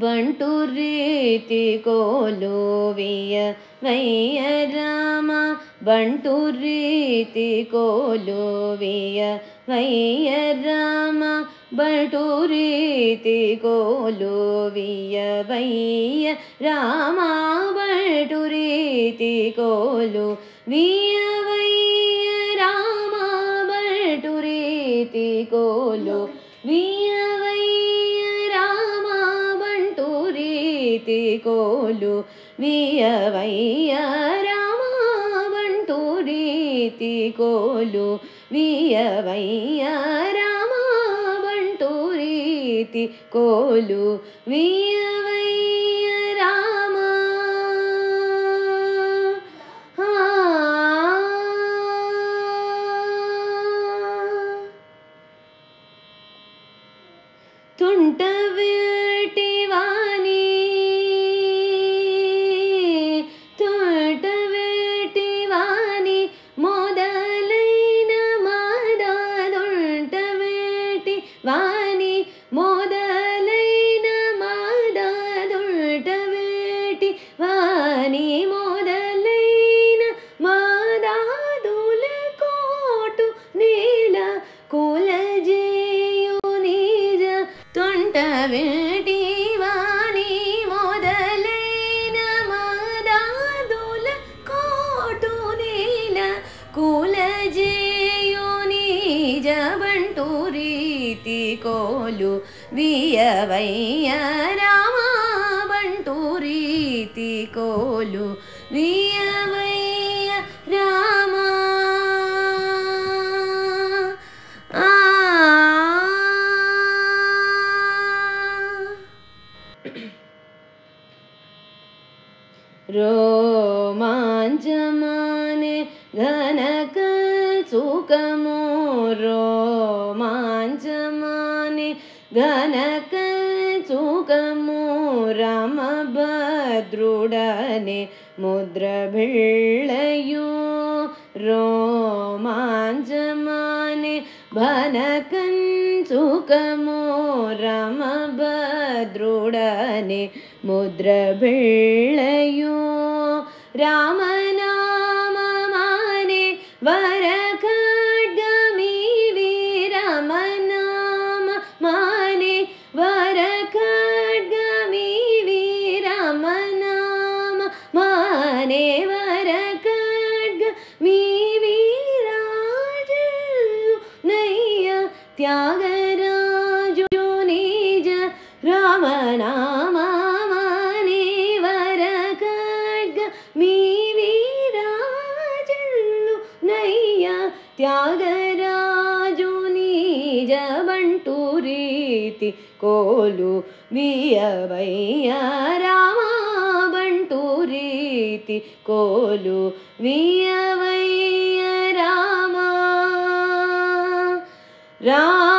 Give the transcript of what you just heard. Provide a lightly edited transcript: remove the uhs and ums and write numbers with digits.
ಬಂಟು ರೀತಿ ಕೋಲುವಿಯ ವೈಯ ರಾಮ, ಬಂಟು ರೀತಿ ಕೋಲುವಿಯ ವೈಯ ರಾಮ, ಬಂಟು ರೀತಿ ಕೋಲುವಿಯ ವೈಯ ರಾಮ, ಬಂಟು ರೀತಿ ಕೋಲುವಿಯ ವೈಯ ರಾಮ, ಬಂಟು ರೀತಿ ಕೋಲುವಿಯ ವೈಯ ರಾಮ, ಬಂಟು ರೀತಿ ಕೋಲುವಿಯ ವೈಯ ರಾಮ, ಬಂಟು ರೀತಿ ಕೋಲುವಿಯ ವೈಯ ರಾಮ, ಬಂಟು ರೀತಿ ಕೋಲುವಿಯ ವೈಯ ರಾಮ. ತುಂಟವೇಟಿ ವಾನಿ, ತುಂಟವೇಟಿ ವಾನಿ ಮೊದಲೈನ ಮಾದ, ತುಂಟವೇಟಿ ವಾನಿ ಮೊದಲೈನ ಮಾದ, ತುಂಟವೇಟಿ ವಾನಿ ಮೊದಲೈನ ಮಾದ, ದುಲ ಕೋಟು ನೀಲ ಕುಲಜೆಯು ನಿಜ, ತುಂಟವೇಟಿ ವಾನಿ ಮೊದಲೈನ ಮಾದ, ದುಲ ಕೋಟು ನೀಲ ಕುಲಜೆಯು ನಿಜ, ಬಂಟು ರೀತಿ ಕೋಲುವಿಯ ವೈಯ ರಾಮ, ಬಂಟು ರೀತಿ ಕೋಲುವಿಯ ವೈಯ ರಾಮ. रोमाञ्चमाने घनक सुखमो, रोमाञ्चमाने घनक सुखमो, रामभद्रुडने मुद्रबिळ्ळयु, रोमाञ्चमाने घनकं सुखमो, रामभद्रुडने मुद्रबिळ्ळयु, रामनाम माने वर खड्गमीवि, रामनाम माने वर खड्गमीवि, रामनाम माने वर खड्गमीवि, राजु नय्य त्यागराजु निज, रामनाम माने वर खड्गमीवि, राजु नय्य त्यागराजु निज, ಬಂಟು ರೀತಿ ಕೋಲುವಿಯ ವೈಯ ರಾಮ, ಬಂಟು ರೀತಿ ಕೋಲುವಿಯ ವೈಯ ರಾಮ. ರಾಮ